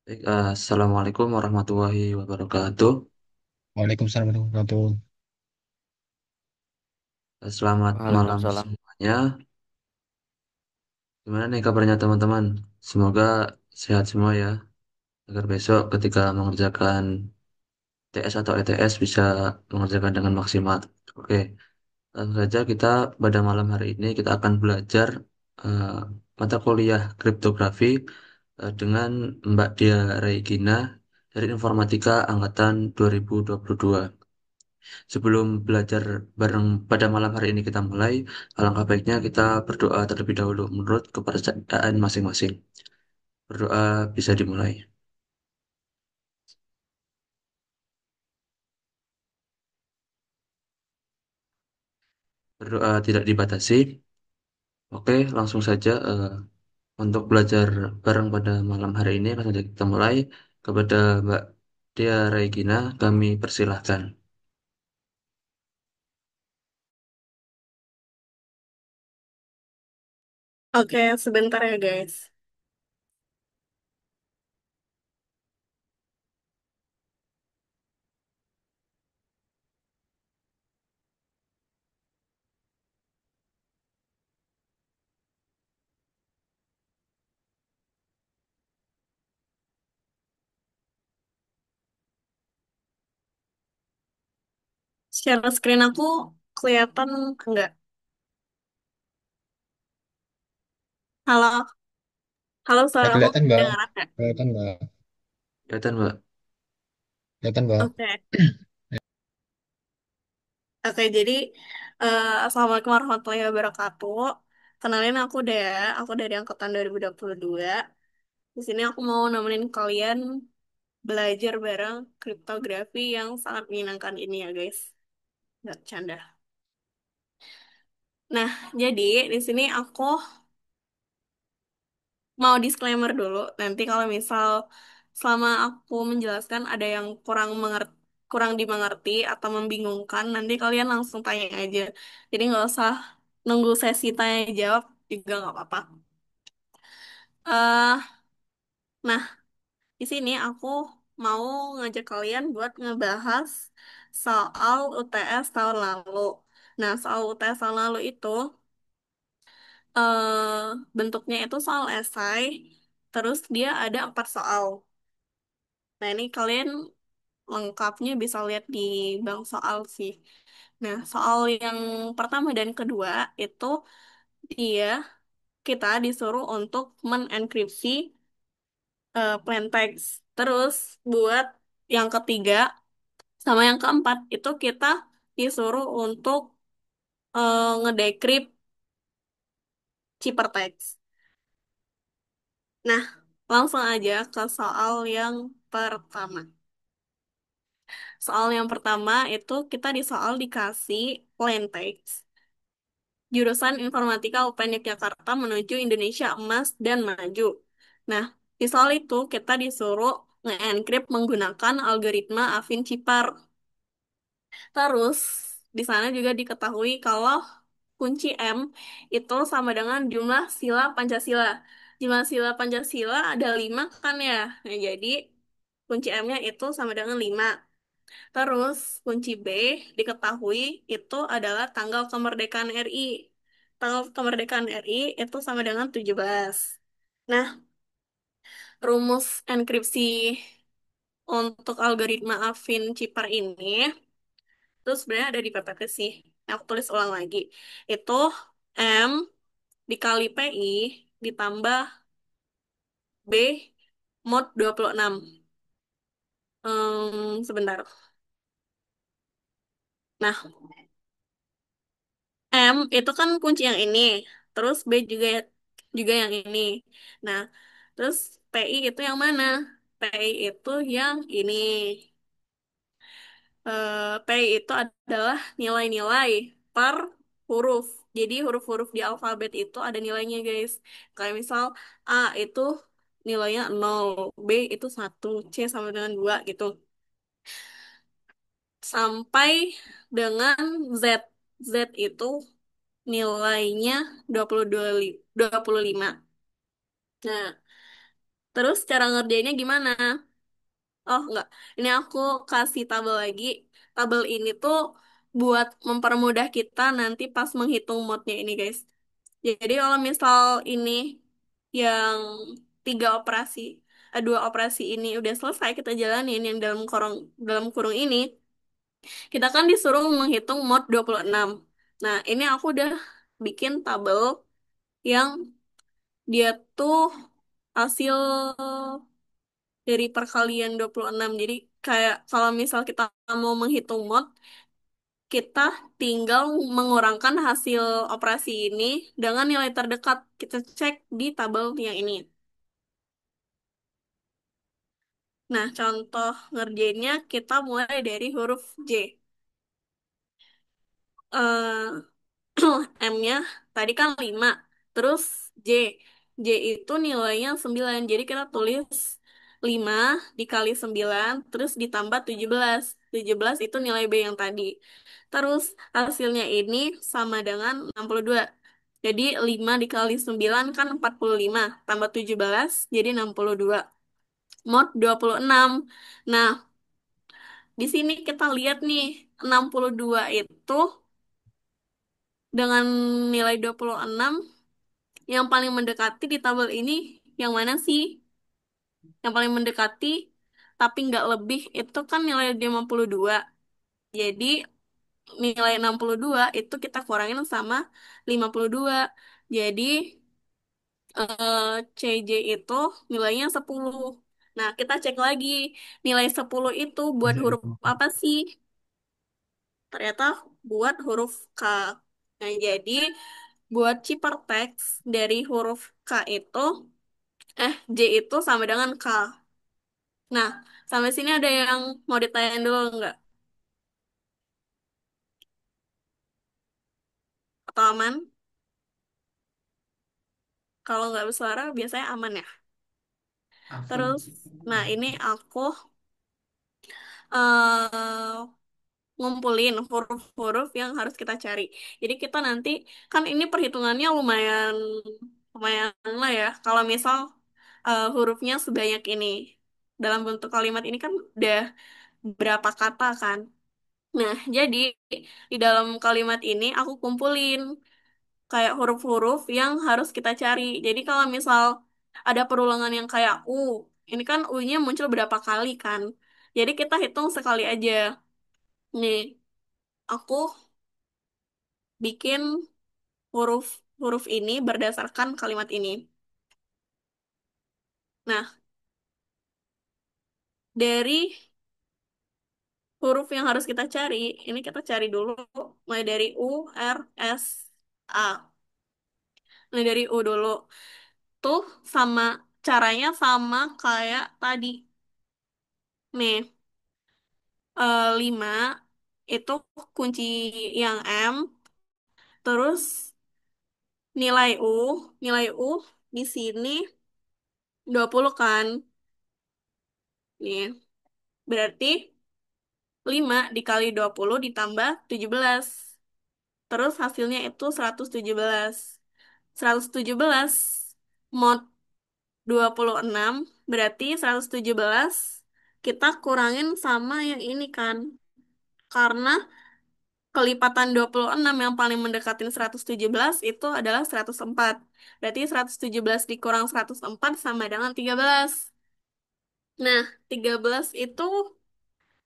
Baik, Assalamualaikum warahmatullahi wabarakatuh. Waalaikumsalam warahmatullahi wabarakatuh. Selamat malam Waalaikumsalam. semuanya. Gimana nih kabarnya teman-teman? Semoga sehat semua ya, agar besok ketika mengerjakan TS atau ETS bisa mengerjakan dengan maksimal. Oke, langsung saja kita pada malam hari ini kita akan belajar eh, mata kuliah kriptografi dengan Mbak Dia Regina dari Informatika Angkatan 2022. Sebelum belajar bareng pada malam hari ini kita mulai, alangkah baiknya kita berdoa terlebih dahulu menurut kepercayaan masing-masing. Berdoa bisa dimulai. Berdoa tidak dibatasi. Oke, langsung saja untuk belajar bareng pada malam hari ini langsung saja kita mulai. Kepada Mbak Dea Regina, kami persilahkan. Oke, sebentar ya guys. Share screen aku kelihatan enggak? Halo, halo Ya, suaraku kelihatan Mbak. kedengaran nggak? Kelihatan Mbak. Kelihatan, Mbak. Kelihatan Mbak. Oke, oke. Jadi assalamualaikum warahmatullahi wabarakatuh. Kenalin aku Dea, aku dari angkatan 2022. Di sini aku mau nemenin kalian belajar bareng kriptografi yang sangat menyenangkan ini ya guys. Nggak canda. Nah, jadi di sini aku mau disclaimer dulu. Nanti kalau misal selama aku menjelaskan ada yang kurang dimengerti atau membingungkan, nanti kalian langsung tanya aja. Jadi nggak usah nunggu sesi tanya jawab juga nggak apa-apa. Nah, di sini aku mau ngajak kalian buat ngebahas soal UTS tahun lalu. Nah, soal UTS tahun lalu itu bentuknya itu soal esai, terus dia ada 4 soal. Nah, ini kalian lengkapnya bisa lihat di bank soal sih. Nah, soal yang pertama dan kedua itu dia kita disuruh untuk menenkripsi plain text. Terus buat yang ketiga sama yang keempat itu kita disuruh untuk ngedecrypt ciphertext. Nah, langsung aja ke soal yang pertama. Soal yang pertama itu kita di soal dikasih plain text. Jurusan Informatika UPN Yogyakarta menuju Indonesia Emas dan Maju. Nah, di soal itu kita disuruh nge-encrypt menggunakan algoritma Affine Cipher. Terus, di sana juga diketahui kalau kunci M itu sama dengan jumlah sila Pancasila. Jumlah sila Pancasila ada 5 kan ya? Nah, jadi kunci M-nya itu sama dengan 5. Terus kunci B diketahui itu adalah tanggal kemerdekaan RI. Tanggal kemerdekaan RI itu sama dengan 17. Nah, rumus enkripsi untuk algoritma Affine Cipher ini itu sebenarnya ada di PPT sih. Aku tulis ulang lagi. Itu M dikali PI ditambah B mod 26. Sebentar. Nah, M itu kan kunci yang ini, terus B juga juga yang ini. Nah, terus PI itu yang mana? PI itu yang ini. PI itu adalah nilai-nilai per huruf. Jadi huruf-huruf di alfabet itu ada nilainya, guys. Kayak misal A itu nilainya 0, B itu 1, C sama dengan 2 gitu. Sampai dengan Z. Z itu nilainya 22, 25. Nah, Terus cara ngerjainnya gimana? Oh, enggak. Ini aku kasih tabel lagi. Tabel ini tuh buat mempermudah kita nanti pas menghitung modnya ini, guys. Jadi kalau misal ini yang tiga operasi, dua operasi ini udah selesai kita jalanin yang dalam kurung ini, kita kan disuruh menghitung mod 26. Nah, ini aku udah bikin tabel yang dia tuh hasil dari perkalian 26. Jadi kayak kalau misal kita mau menghitung mod, kita tinggal mengurangkan hasil operasi ini dengan nilai terdekat. Kita cek di tabel yang ini. Nah, contoh ngerjainnya kita mulai dari huruf J. Eh, M-nya tadi kan 5. Terus J. J itu nilainya 9. Jadi kita tulis 5 dikali 9 terus ditambah 17. 17 itu nilai B yang tadi. Terus hasilnya ini sama dengan 62. Jadi 5 dikali 9 kan 45. Tambah 17 jadi 62. Mod 26. Nah, di sini kita lihat nih 62 itu dengan nilai 26 yang paling mendekati di tabel ini yang mana sih? Yang paling mendekati tapi nggak lebih itu kan nilai 52. Jadi nilai 62 itu kita kurangin sama 52. Jadi CJ itu nilainya 10. Nah, kita cek lagi nilai 10 itu buat huruf apa sih? Ternyata buat huruf K. Nah, jadi buat ciphertext dari huruf K itu J itu sama dengan K. Nah, sampai sini ada yang mau ditanyain dulu nggak? Atau aman? Kalau nggak bersuara, biasanya aman ya. Terus, nah ini aku eh ngumpulin huruf-huruf yang harus kita cari. Jadi kita nanti, kan ini perhitungannya lumayan, lumayan lah ya. Kalau misal hurufnya sebanyak ini. Dalam bentuk kalimat ini kan udah berapa kata kan. Nah, jadi di dalam kalimat ini aku kumpulin kayak huruf-huruf yang harus kita cari. Jadi kalau misal ada perulangan yang kayak ini kan U-nya muncul berapa kali kan. Jadi kita hitung sekali aja. Nih, aku bikin huruf ini berdasarkan kalimat ini. Nah, dari huruf yang harus kita cari, ini kita cari dulu mulai dari U, R, S, A. Mulai dari U dulu. Tuh sama caranya sama kayak tadi. Nih, 5 itu kunci yang M, terus nilai U, nilai U di sini 20 kan. Nih, berarti 5 dikali 20 ditambah 17. Terus hasilnya itu 117. 117 mod 26 berarti 117 kita kurangin sama yang ini kan. Karena kelipatan 26 yang paling mendekatin 117 itu adalah 104. Berarti 117 dikurang 104 sama dengan 13. Nah, 13 itu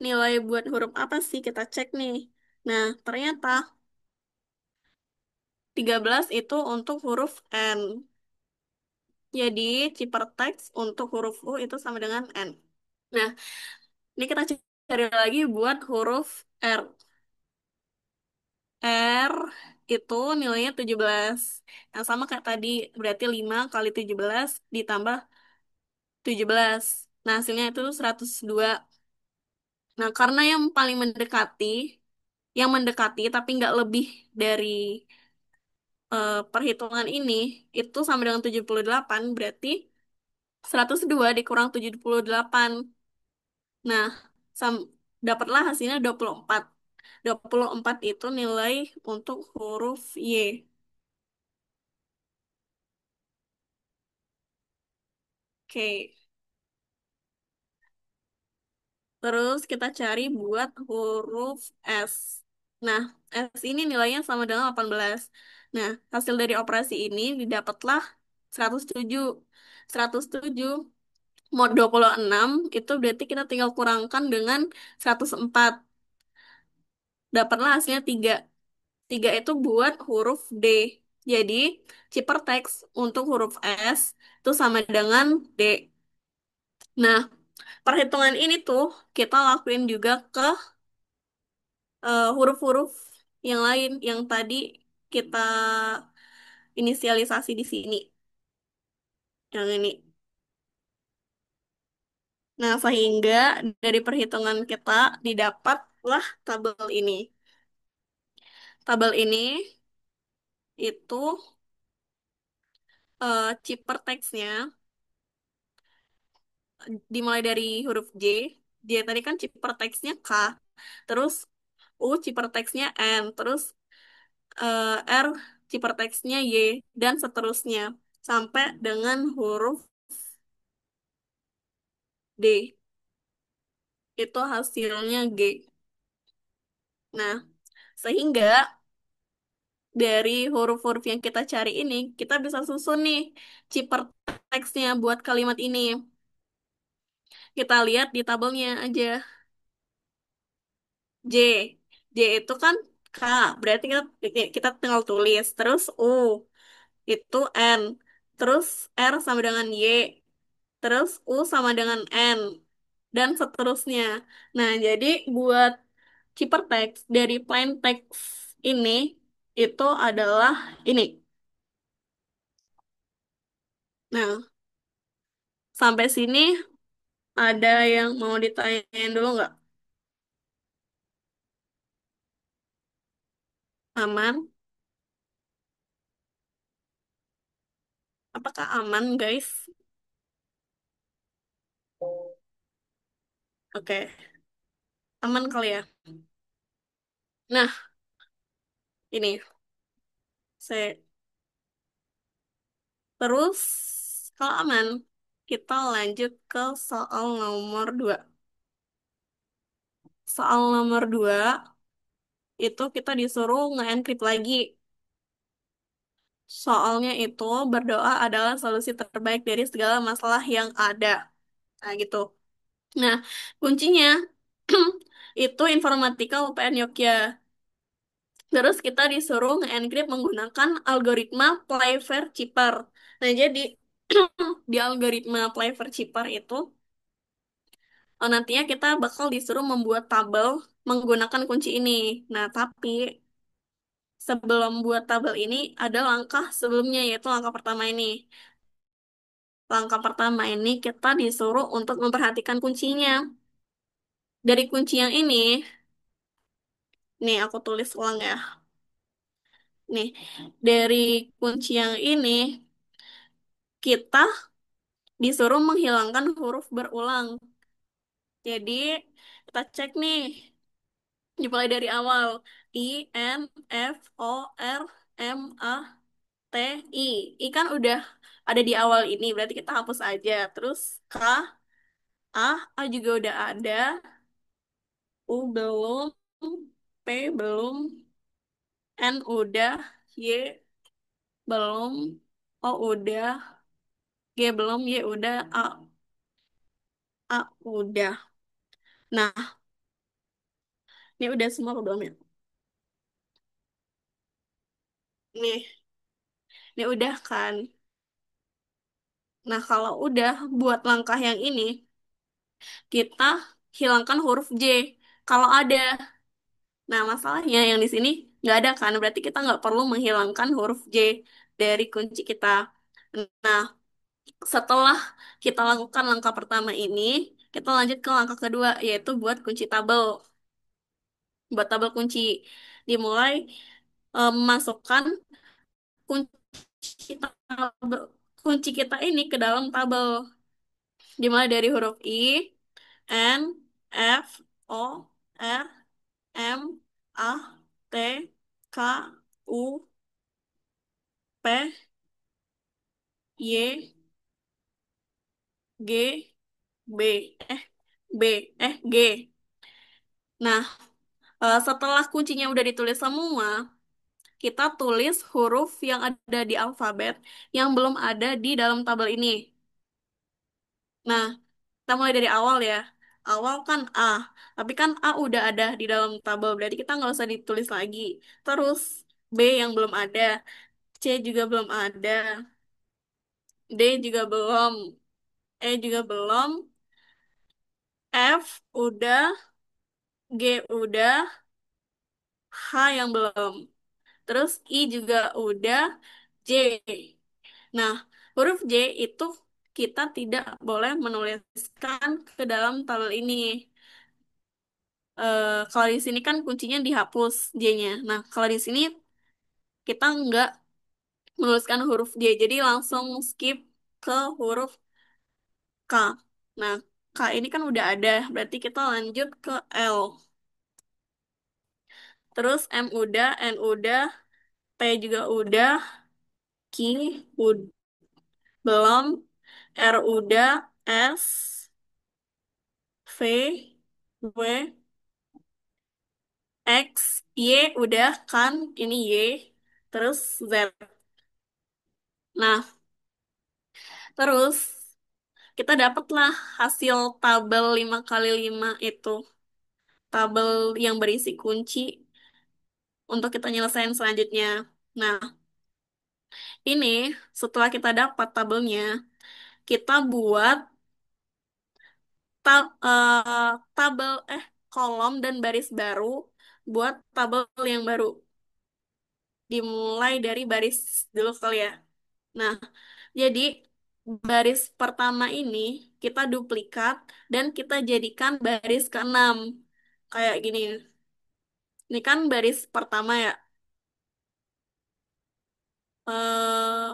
nilai buat huruf apa sih? Kita cek nih. Nah, ternyata 13 itu untuk huruf N. Jadi, ciphertext untuk huruf U itu sama dengan N. Nah, ini kita cari lagi buat huruf R. R itu nilainya 17. Yang sama kayak tadi, berarti 5 kali 17 ditambah 17. Nah, hasilnya itu 102. Nah, karena yang mendekati tapi nggak lebih dari perhitungan ini, itu sama dengan 78, berarti 102 dikurang 78. Nah, sam- dapatlah hasilnya 24. 24 itu nilai untuk huruf Y. Oke. Terus kita cari buat huruf S. Nah, S ini nilainya sama dengan 18. Nah, hasil dari operasi ini didapatlah 107. 107 mod 26 itu berarti kita tinggal kurangkan dengan 104. Dapatlah hasilnya 3. 3 itu buat huruf D. Jadi, ciphertext untuk huruf S itu sama dengan D. Nah, perhitungan ini tuh kita lakuin juga ke huruf-huruf yang lain yang tadi kita inisialisasi di sini. Yang ini. Nah, sehingga dari perhitungan kita didapatlah tabel ini. Tabel ini itu ciphertextnya dimulai dari huruf J. Dia tadi kan ciphertextnya K. Terus U ciphertextnya N. Terus R ciphertextnya Y. Dan seterusnya. Sampai dengan huruf D. Itu hasilnya G. Nah, sehingga dari huruf-huruf yang kita cari ini, kita bisa susun nih ciphertextnya buat kalimat ini. Kita lihat di tabelnya aja. J. J itu kan K, berarti kita tinggal tulis. Terus U, itu N. Terus R sama dengan Y. Terus U sama dengan N. Dan seterusnya. Nah, jadi buat ciphertext dari plain text ini, itu adalah ini. Nah, sampai sini ada yang mau ditanyain dulu nggak? Aman? Apakah aman, guys? Oke, aman kali ya. Nah, ini saya terus kalau aman, kita lanjut ke soal nomor 2. Soal nomor 2 itu kita disuruh nge-encrypt lagi. Soalnya itu berdoa adalah solusi terbaik dari segala masalah yang ada. Nah, gitu. Nah, kuncinya itu informatika UPN Yogya. Terus kita disuruh nge-encrypt menggunakan algoritma Playfair Cheaper. Nah, jadi di algoritma Playfair Cheaper itu nantinya kita bakal disuruh membuat tabel menggunakan kunci ini. Nah, tapi sebelum buat tabel ini ada langkah sebelumnya yaitu langkah pertama ini. Langkah pertama ini kita disuruh untuk memperhatikan kuncinya. Dari kunci yang ini, nih aku tulis ulang ya. Nih, dari kunci yang ini kita disuruh menghilangkan huruf berulang. Jadi kita cek nih, dimulai dari awal. I, N, F, O, R, M, A, T, I. I kan udah ada di awal ini, berarti kita hapus aja. Terus K, A juga udah ada. U belum, P belum, N udah, Y belum, O udah, G belum, Y udah, A udah. Nah, ini udah semua apa belum ya? Nih, ini udah kan? Nah, kalau udah buat langkah yang ini, kita hilangkan huruf J. Kalau ada. Nah, masalahnya yang di sini nggak ada kan? Berarti kita nggak perlu menghilangkan huruf J dari kunci kita. Nah, setelah kita lakukan langkah pertama ini, kita lanjut ke langkah kedua, yaitu buat kunci tabel. Buat tabel kunci. Dimulai masukkan kunci tabel, kunci kita ini ke dalam tabel. Dimulai dari huruf I, N, F, O, R, M, A, T, K, U, P, Y, G, B. G. Nah, setelah kuncinya udah ditulis semua, kita tulis huruf yang ada di alfabet yang belum ada di dalam tabel ini. Nah, kita mulai dari awal ya. Awal kan A, tapi kan A udah ada di dalam tabel, berarti kita nggak usah ditulis lagi. Terus B yang belum ada, C juga belum ada, D juga belum, E juga belum, F udah, G udah, H yang belum. Terus I juga udah, J. Nah, huruf J itu kita tidak boleh menuliskan ke dalam tabel ini. Kalau di sini kan kuncinya dihapus J-nya. Nah, kalau di sini kita nggak menuliskan huruf J, jadi langsung skip ke huruf K. Nah, K ini kan udah ada, berarti kita lanjut ke L. Terus M udah, N udah, T juga udah, Q belum, R udah, S, V, W, X, Y udah kan, ini Y, terus Z. Nah, terus kita dapatlah hasil tabel 5 kali 5 itu. Tabel yang berisi kunci untuk kita nyelesain selanjutnya. Nah, ini setelah kita dapat tabelnya, kita buat tabel kolom dan baris baru buat tabel yang baru. Dimulai dari baris dulu kali ya. Nah, jadi baris pertama ini kita duplikat dan kita jadikan baris keenam. Kayak gini. Ini kan baris pertama ya. eh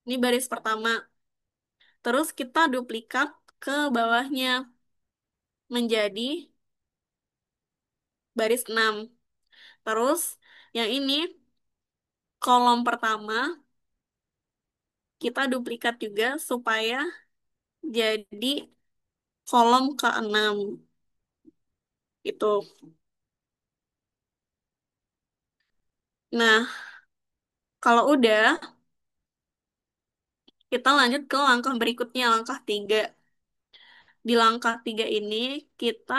ini baris pertama. Terus kita duplikat ke bawahnya menjadi baris 6. Terus yang ini kolom pertama kita duplikat juga supaya jadi kolom ke-6. Itu. Nah, kalau udah, kita lanjut ke langkah berikutnya, langkah 3. Di langkah 3 ini kita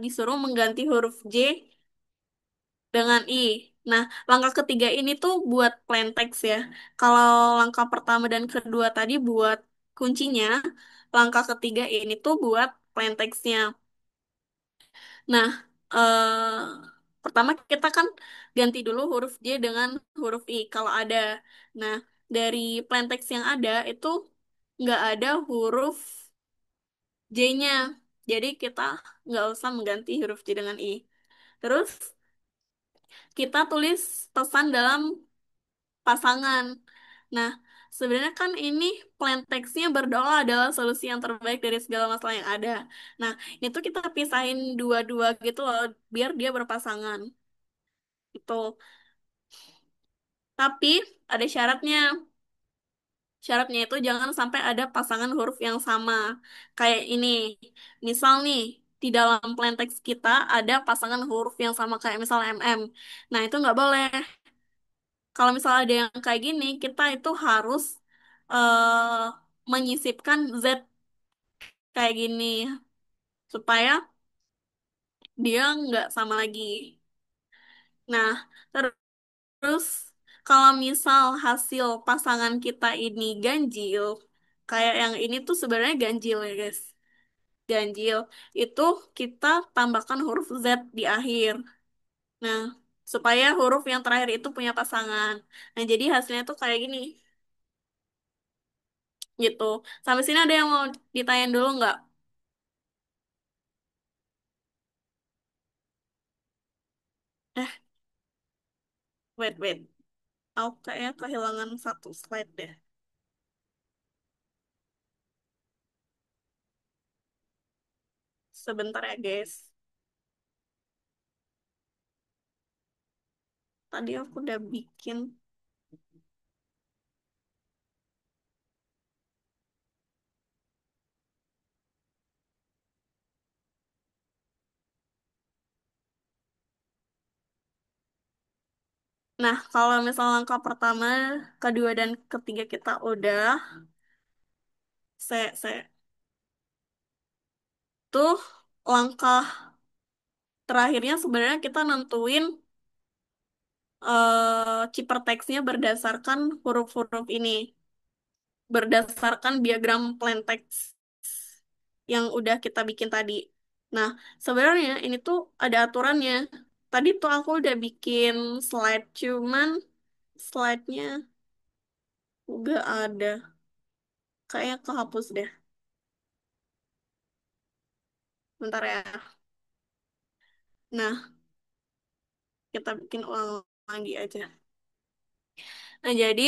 disuruh mengganti huruf J dengan I. Nah, langkah ketiga ini tuh buat plain text ya. Kalau langkah pertama dan kedua tadi buat kuncinya, langkah ketiga ini tuh buat plain text-nya. Nah, pertama kita kan ganti dulu huruf J dengan huruf I kalau ada. Nah, dari plain text yang ada itu nggak ada huruf J-nya. Jadi kita nggak usah mengganti huruf J dengan I. Terus kita tulis pesan dalam pasangan. Nah, sebenarnya kan ini plain text-nya berdoa adalah solusi yang terbaik dari segala masalah yang ada. Nah, itu kita pisahin dua-dua gitu loh, biar dia berpasangan. Itu. Tapi ada syaratnya. Syaratnya itu jangan sampai ada pasangan huruf yang sama. Kayak ini. Misal nih, di dalam plain text kita ada pasangan huruf yang sama kayak misal MM. Nah, itu nggak boleh. Kalau misalnya ada yang kayak gini, kita itu harus menyisipkan Z kayak gini supaya dia nggak sama lagi. Nah, terus kalau misal hasil pasangan kita ini ganjil, kayak yang ini tuh sebenarnya ganjil ya guys. Ganjil itu kita tambahkan huruf Z di akhir. Nah, supaya huruf yang terakhir itu punya pasangan. Nah, jadi hasilnya tuh kayak gini. Gitu. Sampai sini ada yang mau ditanyain dulu nggak? Eh, wait. Aku kayaknya kehilangan satu slide deh. Sebentar ya, guys. Tadi aku udah bikin. Nah, kalau misal langkah pertama, kedua, dan ketiga kita udah, saya tuh langkah terakhirnya sebenarnya kita nentuin ciphertext-nya berdasarkan huruf-huruf ini, berdasarkan diagram plain text yang udah kita bikin tadi. Nah, sebenarnya ini tuh ada aturannya. Tadi tuh aku udah bikin slide, cuman slide-nya gak ada. Kayaknya kehapus deh. Bentar ya. Nah, kita bikin ulang lagi aja. Nah, jadi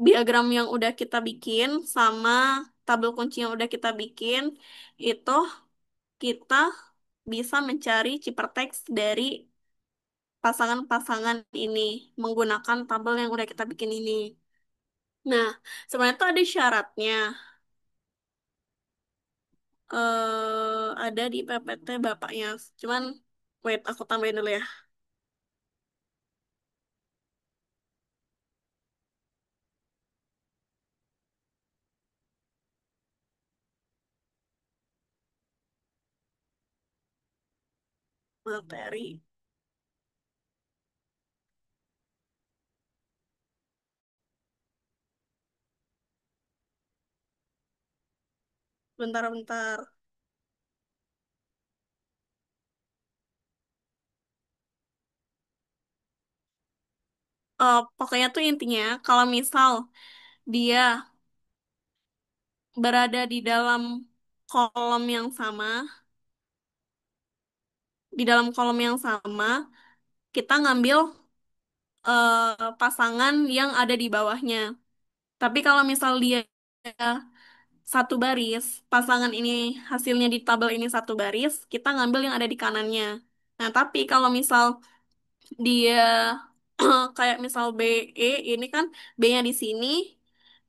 diagram yang udah kita bikin sama tabel kunci yang udah kita bikin itu kita bisa mencari ciphertext dari pasangan-pasangan ini menggunakan tabel yang udah kita bikin ini. Nah, sebenarnya tuh ada syaratnya. Ada di PPT bapaknya. Cuman, wait, aku tambahin dulu ya. Materi. Bentar-bentar. Pokoknya tuh intinya, kalau misal dia berada di dalam kolom yang sama, di dalam kolom yang sama, kita ngambil pasangan yang ada di bawahnya. Tapi kalau misal dia satu baris, pasangan ini hasilnya di tabel ini satu baris, kita ngambil yang ada di kanannya. Nah, tapi kalau misal dia kayak misal B, E, ini kan B-nya di sini,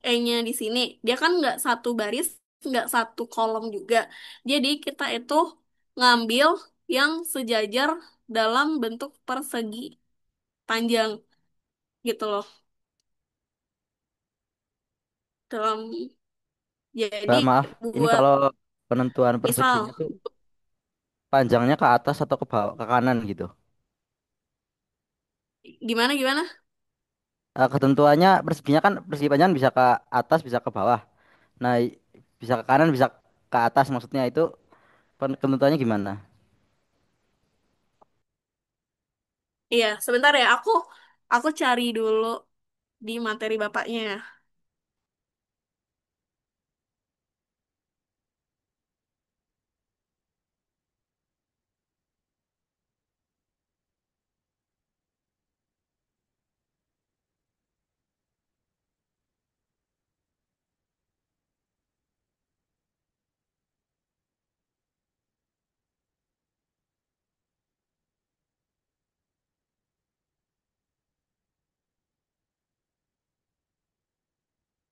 E-nya di sini. Dia kan nggak satu baris, nggak satu kolom juga. Jadi kita itu ngambil yang sejajar dalam bentuk persegi panjang gitu loh. Dalam jadi Maaf, ini buat kalau penentuan perseginya misal tuh panjangnya ke atas atau ke bawah, ke kanan gitu. gimana gimana? Ketentuannya perseginya kan persegi panjang bisa ke atas, bisa ke bawah. Nah, bisa ke kanan, bisa ke atas maksudnya itu ketentuannya gimana? Iya, sebentar ya. Aku cari dulu di materi bapaknya.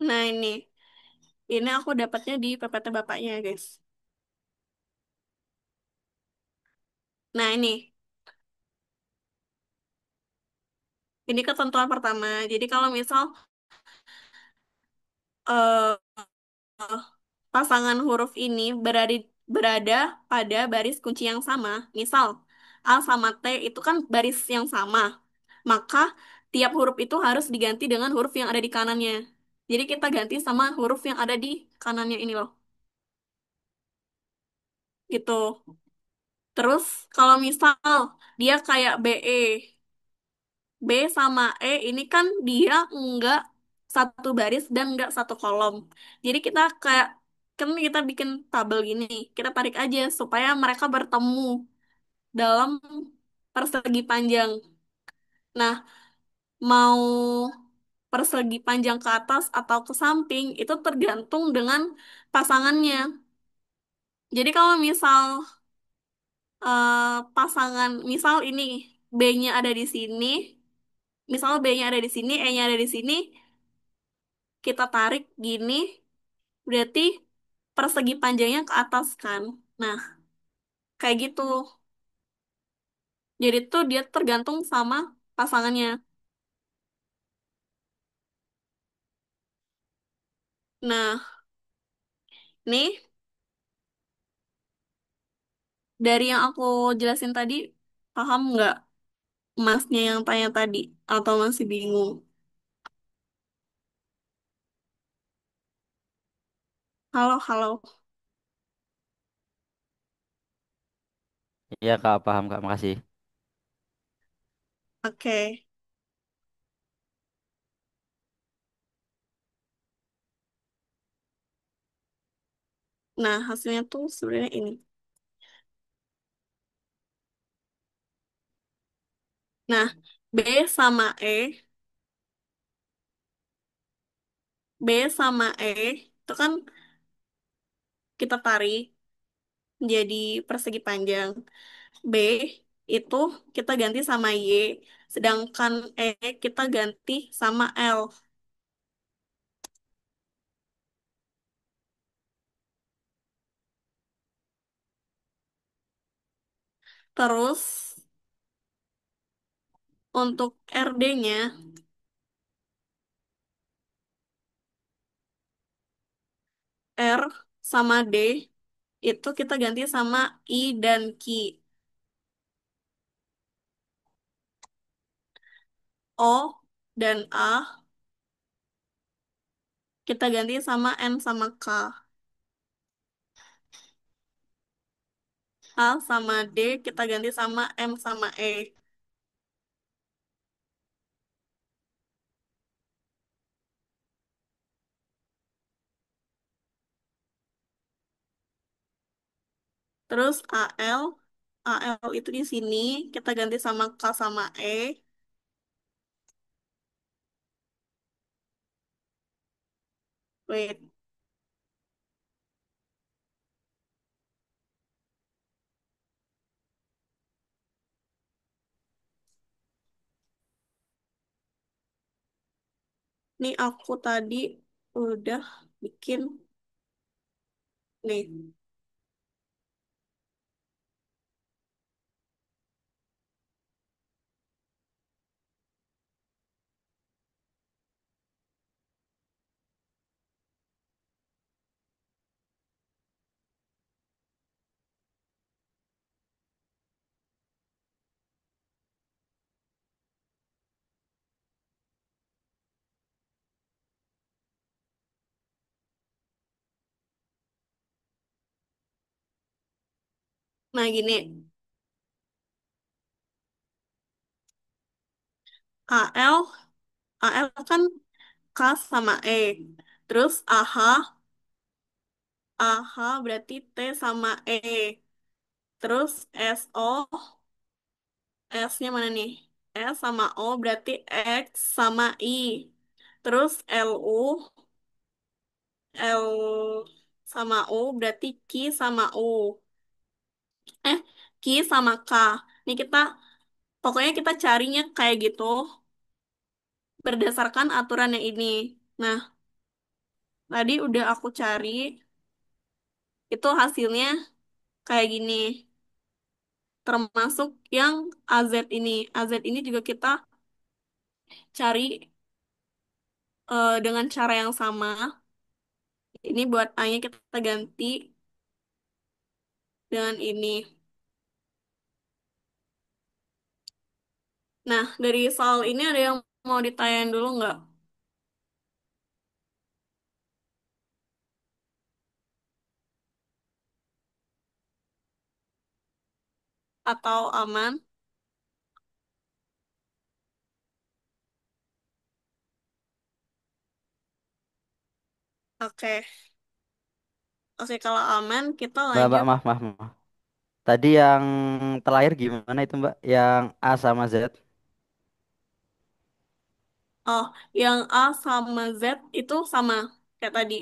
Nah, ini aku dapatnya di PPT bapaknya, guys. Nah, ini ketentuan pertama. Jadi kalau misal eh, pasangan huruf ini berada pada baris kunci yang sama, misal A sama T itu kan baris yang sama, maka tiap huruf itu harus diganti dengan huruf yang ada di kanannya. Jadi kita ganti sama huruf yang ada di kanannya ini loh, gitu. Terus kalau misal dia kayak BE, B sama E ini kan dia enggak satu baris dan enggak satu kolom. Jadi kita kayak kan kita bikin tabel gini, kita tarik aja supaya mereka bertemu dalam persegi panjang. Nah, mau persegi panjang ke atas atau ke samping itu tergantung dengan pasangannya. Jadi kalau misal pasangan, misal ini B-nya ada di sini, misal B-nya ada di sini, E-nya ada di sini, kita tarik gini, berarti persegi panjangnya ke atas kan. Nah, kayak gitu. Jadi tuh dia tergantung sama pasangannya. Nah, nih dari yang aku jelasin tadi, paham nggak masnya yang tanya tadi? Atau masih bingung? Halo, halo. Iya kak, paham kak, makasih. Oke. Nah, hasilnya tuh sebenarnya ini. Nah, B sama B sama E itu kan kita tarik jadi persegi panjang. B itu kita ganti sama Y, sedangkan E kita ganti sama L. Terus untuk RD-nya, R sama D itu kita ganti sama I dan Q. O dan A kita ganti sama N sama K. A sama D kita ganti sama M sama E. Terus AL itu di sini kita ganti sama K sama E. Wait, nih aku tadi udah bikin nih. Nah gini, AL AL kan K sama E. Terus AH berarti T sama E. Terus S-nya mana nih? S sama O berarti X sama I. Terus L sama U berarti Q sama U. Eh, Q sama K. Nih pokoknya kita carinya kayak gitu berdasarkan aturan yang ini. Nah, tadi udah aku cari, itu hasilnya kayak gini. Termasuk yang AZ ini. AZ ini juga kita cari dengan cara yang sama. Ini buat A-nya kita ganti dengan ini. Nah, dari soal ini ada yang mau ditanyain dulu nggak? Atau aman? Oke. Oke, kalau aman kita Mbak, lanjut. maaf, maaf, maaf. Tadi yang terakhir gimana itu Mbak? Yang A sama Z? Oh, yang A sama Z itu sama kayak tadi.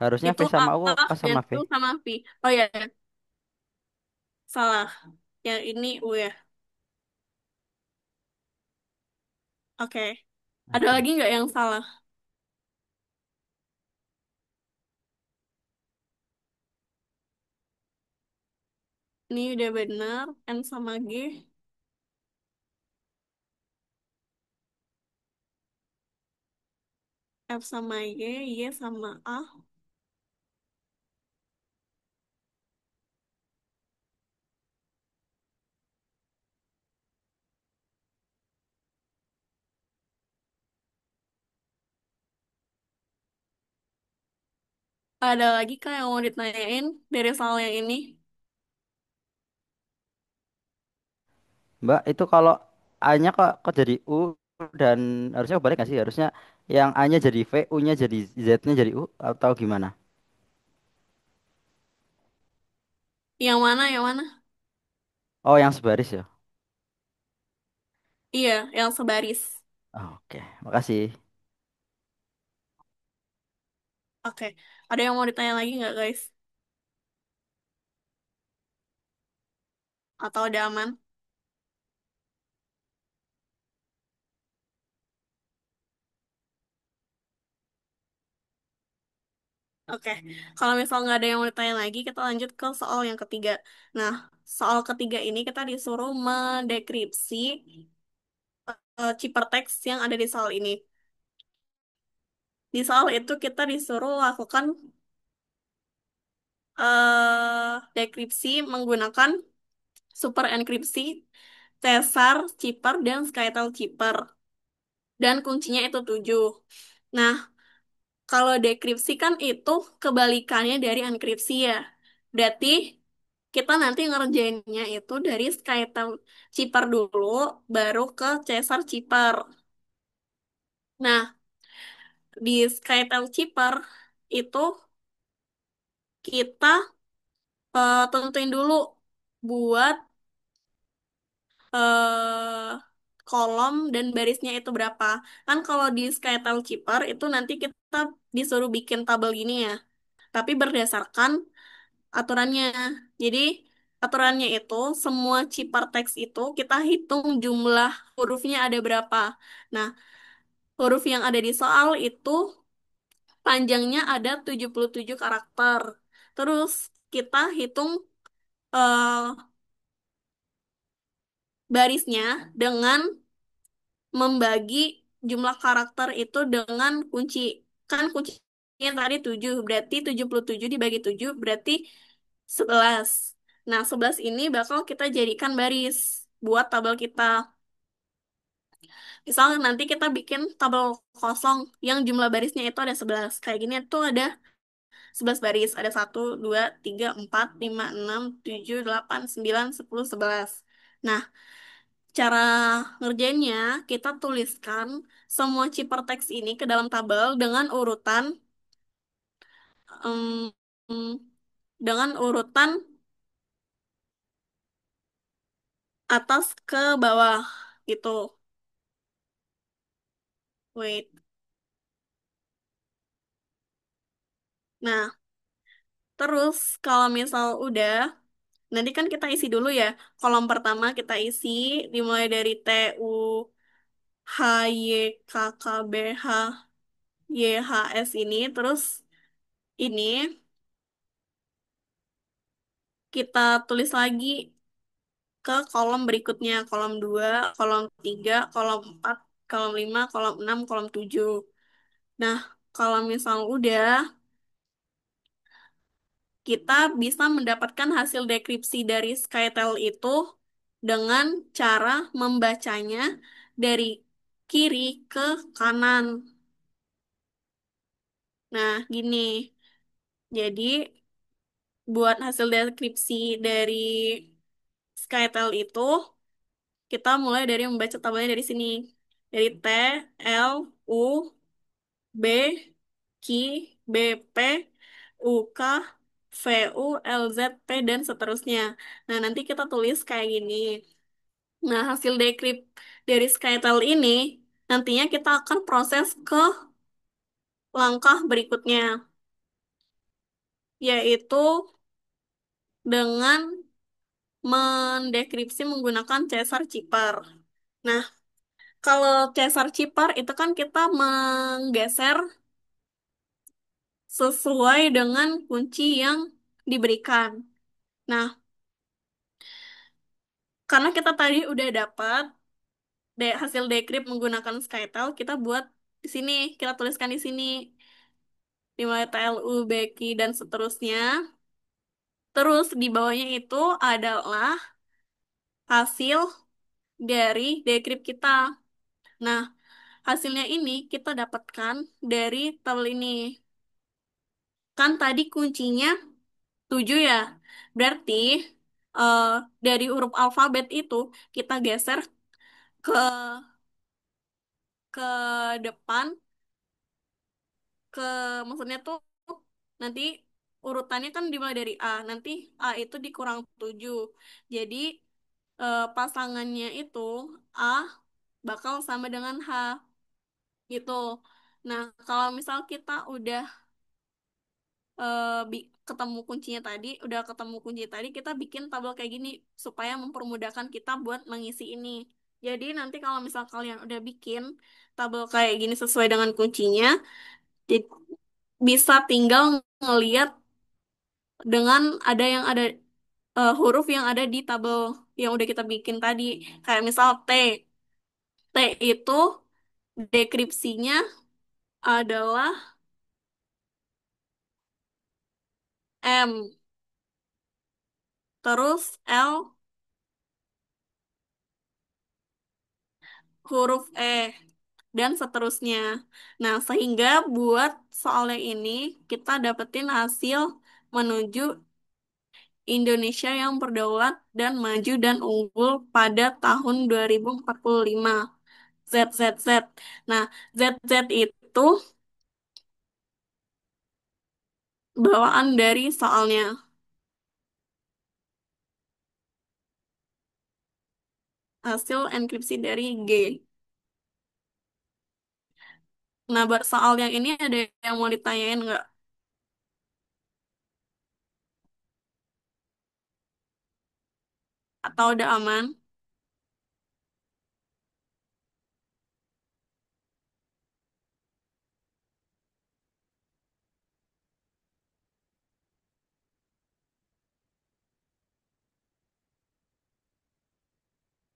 Harusnya V Itu A sama U apa dan sama V? U sama V. Oh ya, salah. Yang ini U ya. Oke. Ada Oke. lagi nggak yang salah? Ini udah benar. N sama G. F sama Y sama A. Ada lagi kak yang mau ditanyain dari soal yang ini? Mbak, itu kalau A-nya kok jadi U dan harusnya balik nggak sih? Harusnya yang A-nya jadi V, U-nya jadi Z-nya jadi U atau gimana? Yang mana, yang mana? Oh, yang sebaris ya. Iya, yang sebaris. Oke, makasih. Oke, ada yang mau ditanya lagi nggak guys? Atau udah aman? Oke, kalau misal nggak ada yang mau ditanya lagi, kita lanjut ke soal yang ketiga. Nah, soal ketiga ini kita disuruh mendekripsi ciphertext yang ada di soal ini. Di soal itu kita disuruh lakukan dekripsi menggunakan super enkripsi, Caesar, Cipher, dan Skytel Cipher. Dan kuncinya itu 7. Nah, kalau dekripsi kan itu kebalikannya dari enkripsi ya. Berarti kita nanti ngerjainnya itu dari Skytel Cipher dulu, baru ke Caesar Cipher. Nah, di Skytel Cipher itu kita tentuin dulu buat kolom dan barisnya itu berapa. Kan kalau di Skytel Cheaper itu nanti kita disuruh bikin tabel gini ya. Tapi berdasarkan aturannya. Jadi aturannya itu semua cheaper text itu kita hitung jumlah hurufnya ada berapa. Nah, huruf yang ada di soal itu panjangnya ada 77 karakter. Terus kita hitung eh, barisnya dengan membagi jumlah karakter itu dengan kunci. Kan kuncinya tadi 7 berarti 77 dibagi 7 berarti 11. Nah, 11 ini bakal kita jadikan baris buat tabel kita. Misalnya nanti kita bikin tabel kosong yang jumlah barisnya itu ada 11. Kayak gini tuh ada 11 baris. Ada 1, 2, 3, 4, 5, 6, 7, 8, 9, 10, 11. Nah, cara ngerjainnya, kita tuliskan semua ciphertext ini ke dalam tabel em, dengan urutan atas ke bawah gitu. Wait. Nah, terus kalau misal udah, nanti kan kita isi dulu ya. Kolom pertama kita isi dimulai dari T U H Y K K B H Y H S ini, terus ini kita tulis lagi ke kolom berikutnya, kolom 2, kolom 3, kolom 4, kolom 5, kolom 6, kolom 7. Nah, kalau misal udah, kita bisa mendapatkan hasil dekripsi dari Skytel itu dengan cara membacanya dari kiri ke kanan. Nah, gini. Jadi, buat hasil deskripsi dari Skytel itu, kita mulai dari membaca tabelnya dari sini. Dari T, L, U, B, Q, B, P, U, K, V, U, L, Z, P, dan seterusnya. Nah, nanti kita tulis kayak gini. Nah, hasil dekrypt dari Skytel ini, nantinya kita akan proses ke langkah berikutnya, yaitu dengan mendekripsi menggunakan Caesar Cipher. Nah, kalau Caesar Cipher itu kan kita menggeser sesuai dengan kunci yang diberikan. Nah, karena kita tadi udah dapat hasil decrypt menggunakan Skytel, kita buat Di sini kita tuliskan di sini dimulai TLU, BQ dan seterusnya. Terus di bawahnya itu adalah hasil dari decrypt kita. Nah, hasilnya ini kita dapatkan dari tabel ini. Kan tadi kuncinya 7 ya. Berarti eh, dari huruf alfabet itu kita geser ke ke depan, ke maksudnya tuh nanti urutannya kan dimulai dari A. Nanti A itu dikurang 7. Jadi pasangannya itu A bakal sama dengan H gitu. Nah, kalau misal kita udah ketemu kuncinya tadi, udah ketemu kunci tadi, kita bikin tabel kayak gini supaya mempermudahkan kita buat mengisi ini. Jadi nanti kalau misal kalian udah bikin tabel kayak gini sesuai dengan kuncinya, di- bisa tinggal ngeliat dengan ada huruf yang ada di tabel yang udah kita bikin tadi. Kayak misal T. T itu dekripsinya adalah M. Terus L huruf E dan seterusnya. Nah, sehingga buat soalnya ini kita dapetin hasil menuju Indonesia yang berdaulat dan maju dan unggul pada tahun 2045. ZZZ. Nah, ZZ itu bawaan dari soalnya. Hasil enkripsi dari G. Nah, buat soal yang ini ada yang mau ditanyain nggak? Atau udah aman?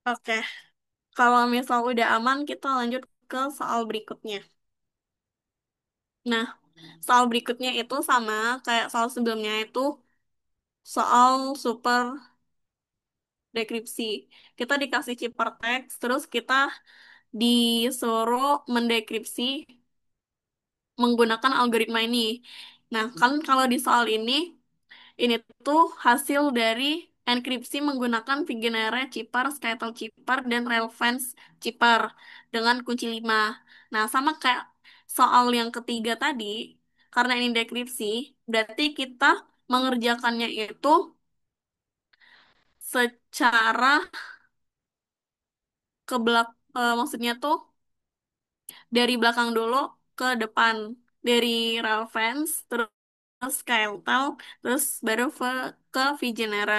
Oke. Kalau misal udah aman, kita lanjut ke soal berikutnya. Nah, soal berikutnya itu sama kayak soal sebelumnya itu soal super dekripsi. Kita dikasih ciphertext, terus kita disuruh mendekripsi menggunakan algoritma ini. Nah, kan kalau di soal ini tuh hasil dari enkripsi menggunakan Vigenère Cipher, Scyttle Cipher, dan Relevance Cipher dengan kunci 5. Nah, sama kayak soal yang ketiga tadi, karena ini dekripsi, berarti kita mengerjakannya itu secara maksudnya tuh dari belakang dulu ke depan. Dari Relevance, terus Scyttle, terus baru ke Vigenère.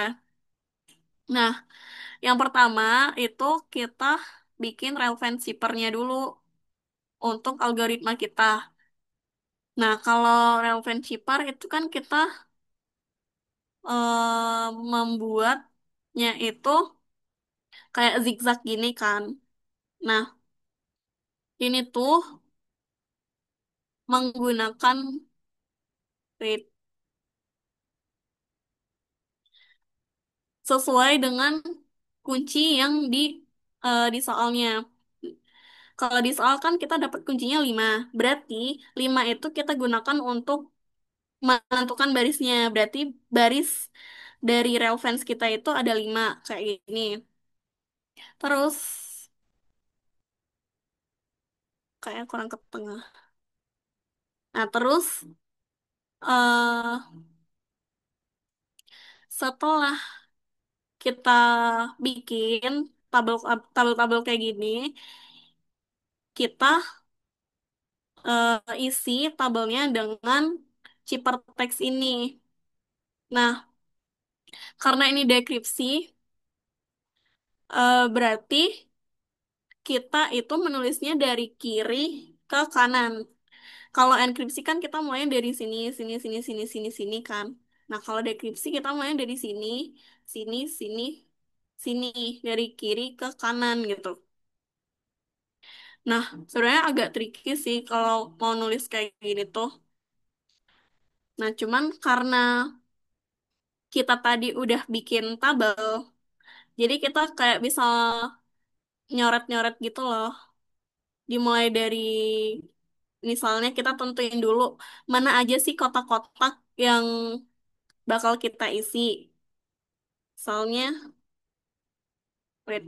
Nah, yang pertama itu kita bikin relevansi pernya dulu untuk algoritma kita. Nah, kalau relevansi per itu kan kita membuatnya itu kayak zigzag gini kan. Nah, ini tuh menggunakan read sesuai dengan kunci yang di soalnya. Kalau di soal kan kita dapat kuncinya 5. Berarti 5 itu kita gunakan untuk menentukan barisnya. Berarti baris dari relevance kita itu ada 5 kayak gini. Terus kayak kurang ke tengah. Nah, terus eh setelah kita bikin tabel tabel-tabel kayak gini, kita isi tabelnya dengan chipper text ini. Nah, karena ini dekripsi, berarti kita itu menulisnya dari kiri ke kanan. Kalau enkripsi kan kita mulainya dari sini, sini, sini, sini, sini, sini kan. Nah, kalau dekripsi kita mulainya dari sini, sini, sini, sini, dari kiri ke kanan gitu. Nah, sebenarnya agak tricky sih kalau mau nulis kayak gini tuh. Nah, cuman karena kita tadi udah bikin tabel, jadi kita kayak bisa nyoret-nyoret gitu loh. Dimulai dari misalnya kita tentuin dulu mana aja sih kotak-kotak yang bakal kita isi. Soalnya, wait,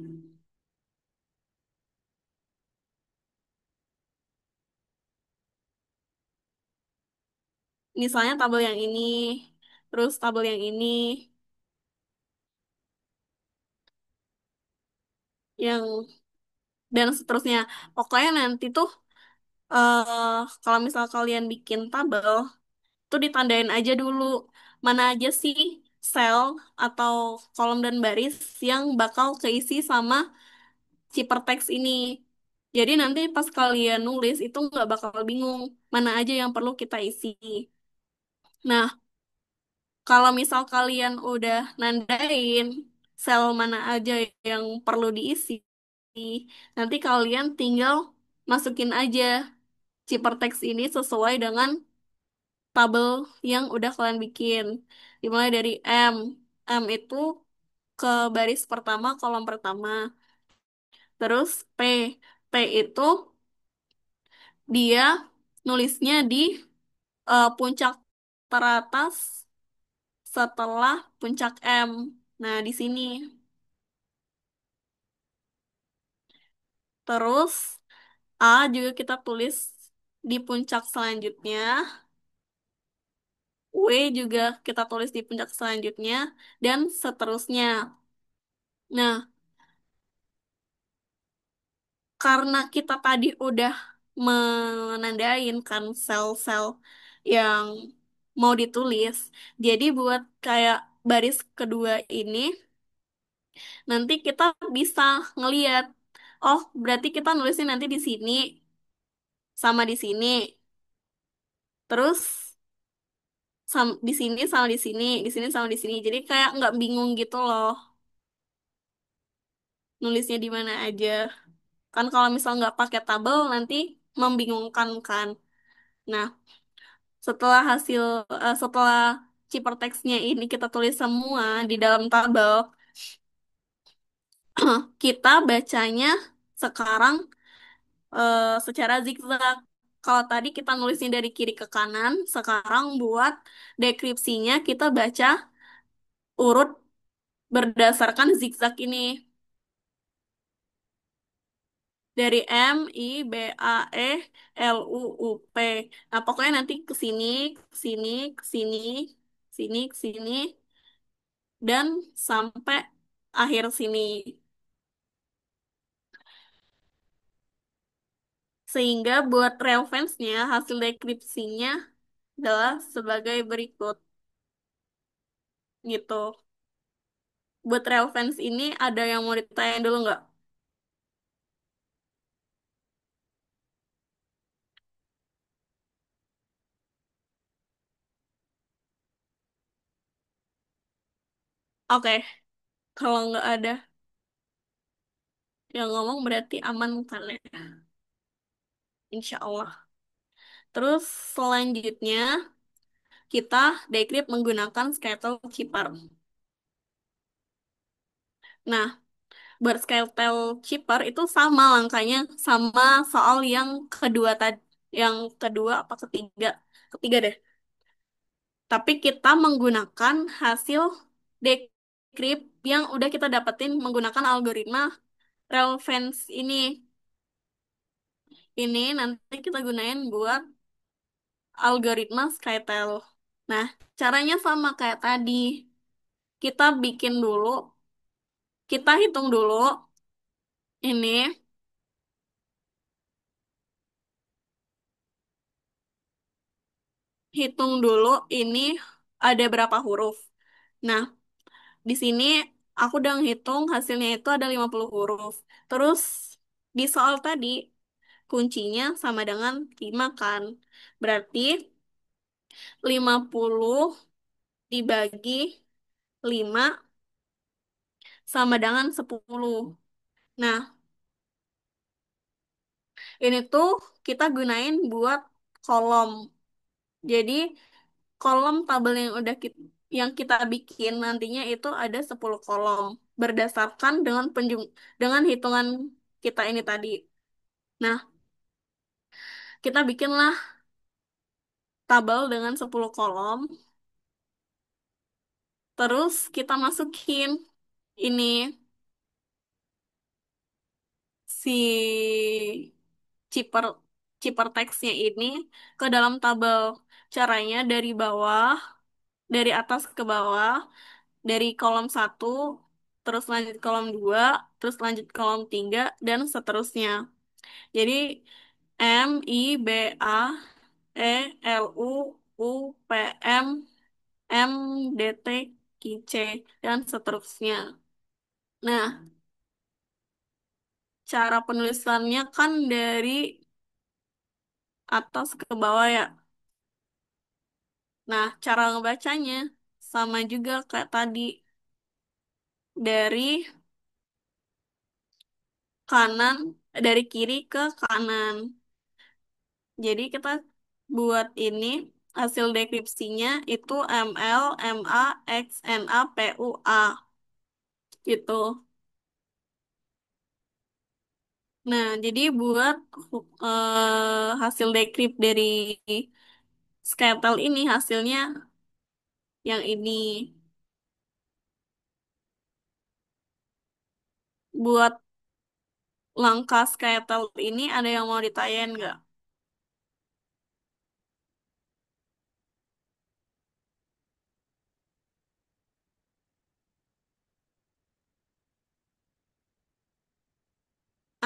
misalnya tabel yang ini, terus tabel yang ini, yang dan seterusnya. Pokoknya nanti tuh kalau misal kalian bikin tabel, tuh ditandain aja dulu mana aja sih sel atau kolom dan baris yang bakal keisi sama Cipertext ini. Jadi nanti pas kalian nulis itu nggak bakal bingung mana aja yang perlu kita isi. Nah, kalau misal kalian udah nandain sel mana aja yang perlu diisi, nanti kalian tinggal masukin aja Cipertext ini sesuai dengan tabel yang udah kalian bikin. Dimulai dari M. M itu ke baris pertama, kolom pertama. Terus P. P itu dia nulisnya di puncak teratas setelah puncak M. Nah, di sini. Terus A juga kita tulis di puncak selanjutnya. W juga kita tulis di puncak selanjutnya. Dan seterusnya. Nah, karena kita tadi udah menandain kan sel-sel yang mau ditulis. Jadi buat kayak baris kedua ini, nanti kita bisa ngeliat, oh berarti kita nulisnya nanti di sini, sama di sini. Terus di sini sama di sini, di sini sama di sini. Jadi kayak nggak bingung gitu loh, nulisnya di mana aja. Kan kalau misal nggak pakai tabel nanti membingungkan kan. Nah, setelah ciperteksnya ini kita tulis semua di dalam tabel, kita bacanya sekarang secara zigzag. Kalau tadi kita nulisnya dari kiri ke kanan, sekarang buat deskripsinya kita baca urut berdasarkan zigzag ini. Dari M, I, B, A, E, L, U, P. Nah, pokoknya nanti ke sini, ke sini, ke sini, sini, ke sini, dan sampai akhir sini. Sehingga buat reference-nya, hasil deskripsinya adalah sebagai berikut. Gitu. Buat reference ini ada yang mau ditanyain dulu nggak? Oke, kalau nggak ada yang ngomong berarti aman kan ya? Insya Allah. Terus selanjutnya kita decrypt menggunakan Scatter Keeper. Nah, buat Scatter Keeper itu sama langkahnya sama soal yang kedua tadi, yang kedua apa ketiga? Ketiga deh. Tapi kita menggunakan hasil decrypt yang udah kita dapetin menggunakan algoritma relevance ini. Ini nanti kita gunain buat algoritma Skytel. Nah, caranya sama kayak tadi. Kita bikin dulu, kita hitung dulu ini, hitung dulu ini ada berapa huruf. Nah, di sini aku udah ngitung hasilnya itu ada 50 huruf. Terus di soal tadi kuncinya sama dengan 5 kan. Berarti 50 dibagi 5 sama dengan 10. Nah, Ini tuh kita gunain buat kolom. Jadi kolom tabel yang kita bikin nantinya itu ada 10 kolom berdasarkan dengan hitungan kita ini tadi. Nah, kita bikinlah tabel dengan 10 kolom, terus kita masukin ini si chipper chipper teksnya ini ke dalam tabel. Caranya dari atas ke bawah, dari kolom satu, terus lanjut kolom 2, terus lanjut kolom 3 dan seterusnya. Jadi M I B A E L U U P M M D T Q C dan seterusnya. Nah, cara penulisannya kan dari atas ke bawah ya. Nah, cara ngebacanya sama juga kayak tadi, dari kanan, dari kiri ke kanan. Jadi kita buat ini hasil deskripsinya itu ML, MA, X, NA, PU, A gitu. Nah, jadi buat hasil dekrip dari Skytel ini hasilnya yang ini. Buat langkah Skytel ini ada yang mau ditanyain nggak?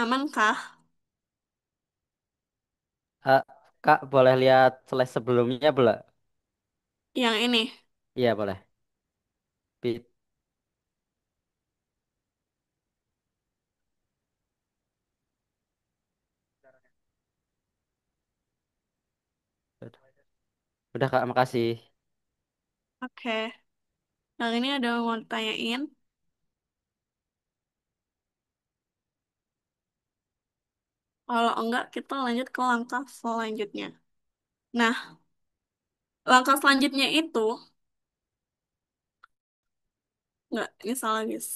Aman kah? Eh, Kak, boleh lihat slide sebelumnya boleh? Yang ini. Iya, boleh. Pi- Udah, Kak, makasih. Oke. Yang ini ada yang mau ditanyain. Kalau enggak, kita lanjut ke langkah selanjutnya. Nah, langkah selanjutnya itu, enggak, ini salah guys.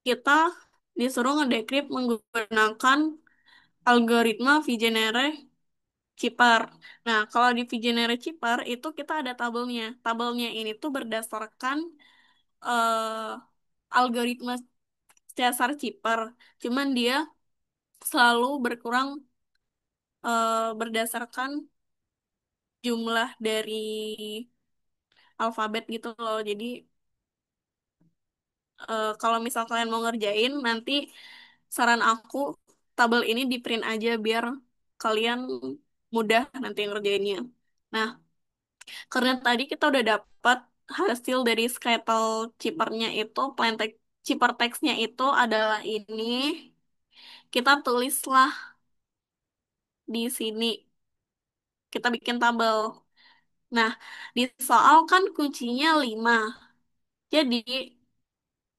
Kita disuruh ngedekrip menggunakan algoritma Vigenère Cipar. Nah, kalau di Vigenère Cipar itu kita ada tabelnya. Tabelnya ini tuh berdasarkan algoritma Caesar Cipar. Cuman dia selalu berkurang berdasarkan jumlah dari alfabet gitu loh. Jadi kalau misal kalian mau ngerjain, nanti saran aku tabel ini di print aja biar kalian mudah nanti ngerjainnya. Nah, karena tadi kita udah dapat hasil dari Skytel chippernya itu, chipper teksnya itu adalah ini. Kita tulislah di sini. Kita bikin tabel. Nah, di soal kan kuncinya 5. Jadi,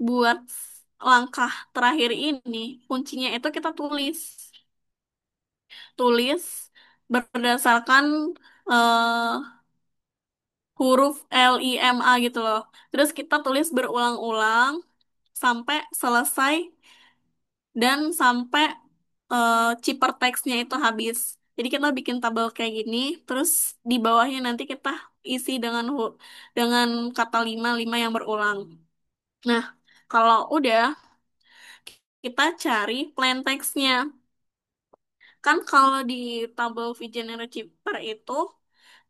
buat langkah terakhir ini, kuncinya itu kita tulis berdasarkan eh, huruf LIMA gitu loh. Terus kita tulis berulang-ulang sampai selesai dan sampai chipper teksnya itu habis. Jadi kita bikin tabel kayak gini, terus di bawahnya nanti kita isi dengan kata lima lima yang berulang. Nah, kalau udah, kita cari plain text-nya. Kan kalau di tabel Vigenère Chipper itu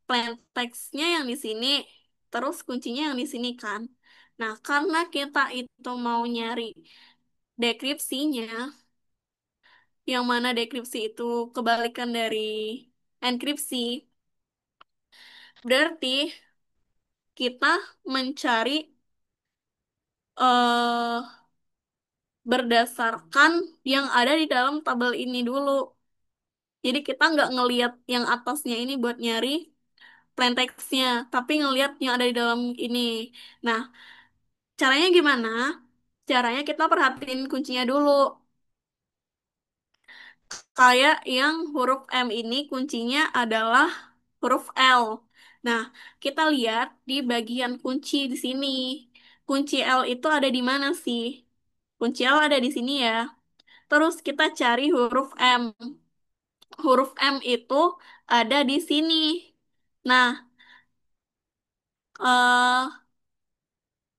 plain text-nya yang di sini, terus kuncinya yang di sini kan. Nah, karena kita itu mau nyari deskripsinya, yang mana deskripsi itu kebalikan dari enkripsi, berarti kita mencari eh berdasarkan yang ada di dalam tabel ini dulu. Jadi kita nggak ngeliat yang atasnya ini buat nyari plain text-nya, tapi ngeliat yang ada di dalam ini. Nah, caranya gimana? Caranya kita perhatiin kuncinya dulu. Kayak yang huruf M ini kuncinya adalah huruf L. Nah, kita lihat di bagian kunci di sini. Kunci L itu ada di mana sih? Kunci L ada di sini ya. Terus kita cari huruf M. Huruf M itu ada di sini. Nah,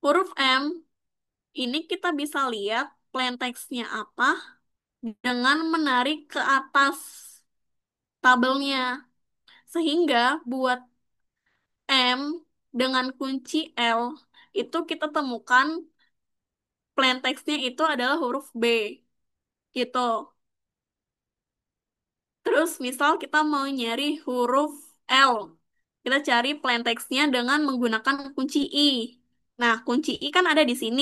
huruf M ini kita bisa lihat plain text-nya apa dengan menarik ke atas tabelnya. Sehingga buat M dengan kunci L itu kita temukan plain text-nya itu adalah huruf B gitu. Terus misal kita mau nyari huruf L, kita cari plain text-nya dengan menggunakan kunci I. Nah, kunci I kan ada di sini.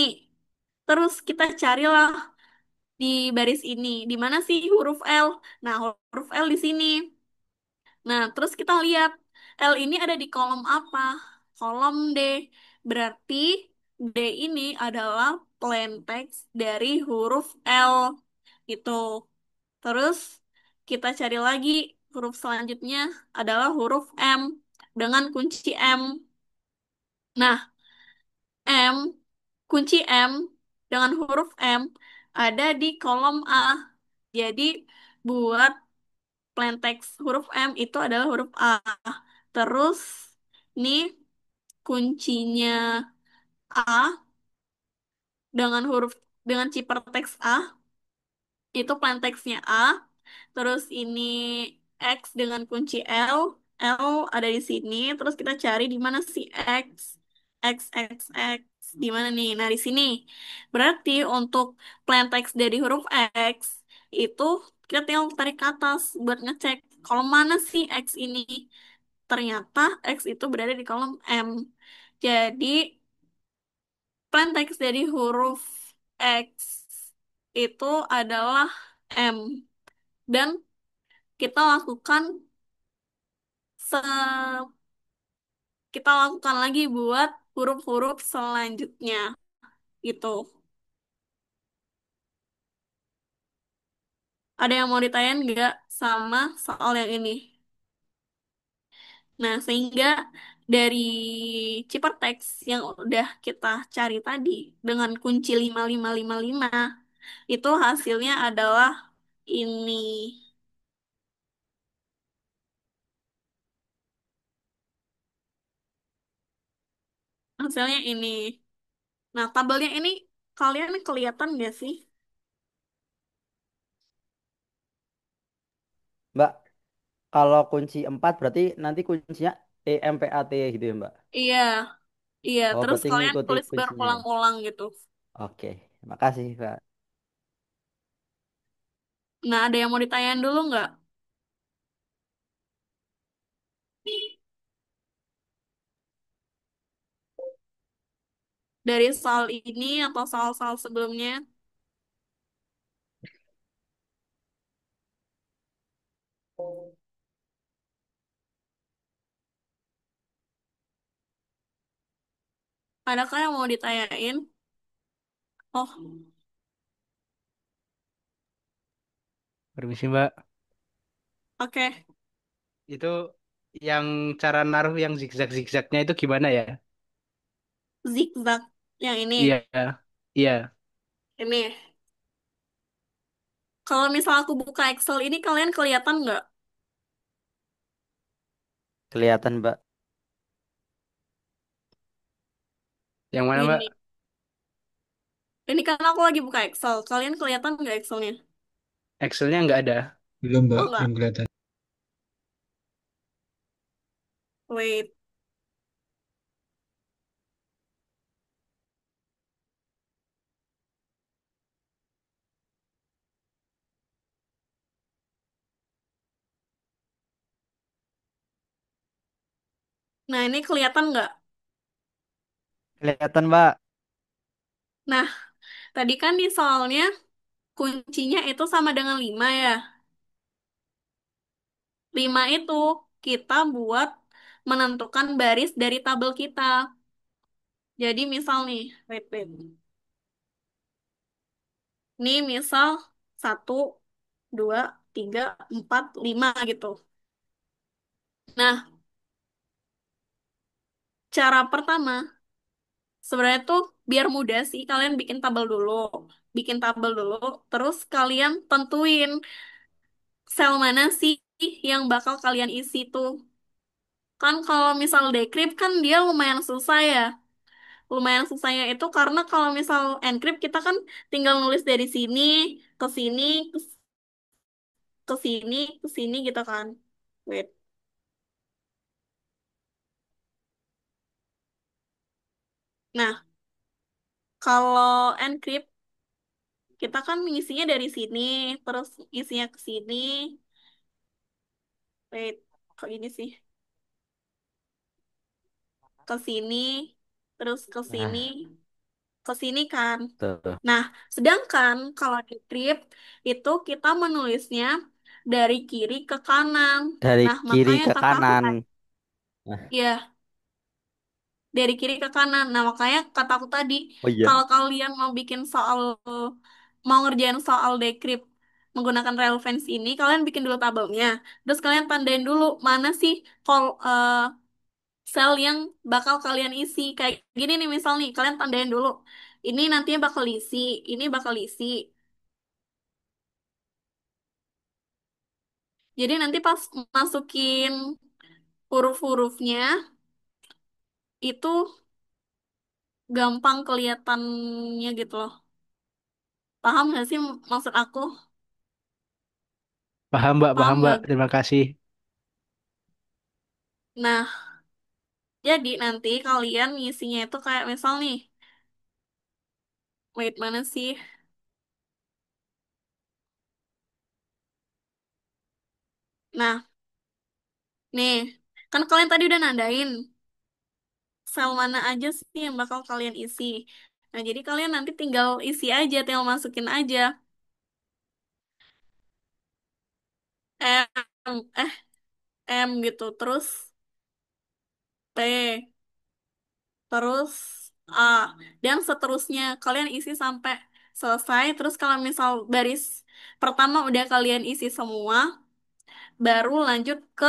Terus kita carilah di baris ini, di mana sih huruf L? Nah, huruf L di sini. Nah, terus kita lihat L ini ada di kolom apa? Kolom D. Berarti D ini adalah plain text dari huruf L. Gitu. Terus kita cari lagi huruf selanjutnya adalah huruf M dengan kunci M. Nah, M, kunci M dengan huruf M ada di kolom A. Jadi buat plain text huruf M itu adalah huruf A. Terus ini kuncinya A dengan ciphertext A itu plain text-nya A. Terus ini X dengan kunci L. L ada di sini. Terus kita cari di mana sih X. X, X, X. Di mana nih? Nah, di sini. Berarti untuk plain text dari huruf X itu kita tinggal tarik ke atas buat ngecek kolom mana sih X ini. Ternyata X itu berada di kolom M. Jadi plain text dari huruf X itu adalah M. Dan kita lakukan se kita lakukan lagi buat huruf-huruf selanjutnya gitu. Ada yang mau ditanyain nggak sama soal yang ini? Nah, sehingga dari ciphertext yang udah kita cari tadi dengan kunci 5555 itu hasilnya adalah ini. Hasilnya ini. Nah, tabelnya ini kalian kelihatan nggak sih? Mbak, kalau kunci 4 berarti nanti kuncinya EMPAT gitu ya, Mbak? Iya, iya. Oh, Terus berarti kalian ngikuti tulis kuncinya ya. berulang-ulang gitu. Oke, makasih, Mbak. Nah, ada yang mau ditanyain dulu nggak? Dari soal ini atau soal-soal sebelumnya? Adakah yang mau ditanyain? Oh, Permisi Mbak, oke. itu yang cara naruh yang zigzag-zigzagnya itu gimana ya? Zigzag. Yang ini. Iya, iya, Ini. Kalau misal aku buka Excel ini, kalian kelihatan nggak? Kelihatan, Mbak. yang mana Mbak? Ini. Ini karena aku lagi buka Excel. Kalian kelihatan nggak Excelnya? Excelnya nggak ada. Belum, Mbak. Oh, nggak. Belum kelihatan. Wait. Nah, ini kelihatan nggak? Kelihatan, Mbak. Nah, tadi kan di soalnya kuncinya itu sama dengan 5 ya. 5 itu kita buat menentukan baris dari tabel kita. Jadi misal nih, wait, wait. Nih misal satu, dua, tiga, empat, lima gitu. Nah, cara pertama sebenarnya tuh biar mudah sih kalian bikin tabel dulu. Bikin tabel dulu, terus kalian tentuin sel mana sih yang bakal kalian isi tuh. Kan kalau misal decrypt kan dia lumayan susah ya. Lumayan susahnya itu karena kalau misal encrypt kita kan tinggal nulis dari sini ke sini ke sini ke sini gitu kan. Wait. Nah, kalau encrypt kita kan mengisinya dari sini, terus isinya ke sini. Wait, kok gini sih? Ke sini, terus Nah, ke sini kan. tuh. Nah, sedangkan kalau di trip itu kita menulisnya dari kiri ke kanan. Dari Nah, kiri makanya ke kata aku kanan. tadi, Nah, ya dari kiri ke kanan. Nah, makanya kata aku tadi, oh iya. kalau kalian mau bikin soal, mau ngerjain soal decrypt menggunakan relevance ini, kalian bikin dulu tabelnya. Terus kalian tandain dulu mana sih sel yang bakal kalian isi. Kayak gini nih misal nih, kalian tandain dulu. Ini nantinya bakal isi, ini bakal isi. Jadi nanti pas masukin huruf-hurufnya itu gampang kelihatannya gitu loh. Paham gak sih maksud aku? Paham Paham Mbak. gak? Terima kasih. Nah, jadi nanti kalian ngisinya itu kayak misal nih, wait mana sih? Nah, nih, kan kalian tadi udah nandain sel mana aja sih yang bakal kalian isi. Nah, jadi kalian nanti tinggal isi aja, tinggal masukin aja. M, M gitu, terus T, terus A, dan seterusnya. Kalian isi sampai selesai. Terus kalau misal baris pertama udah kalian isi semua, baru lanjut ke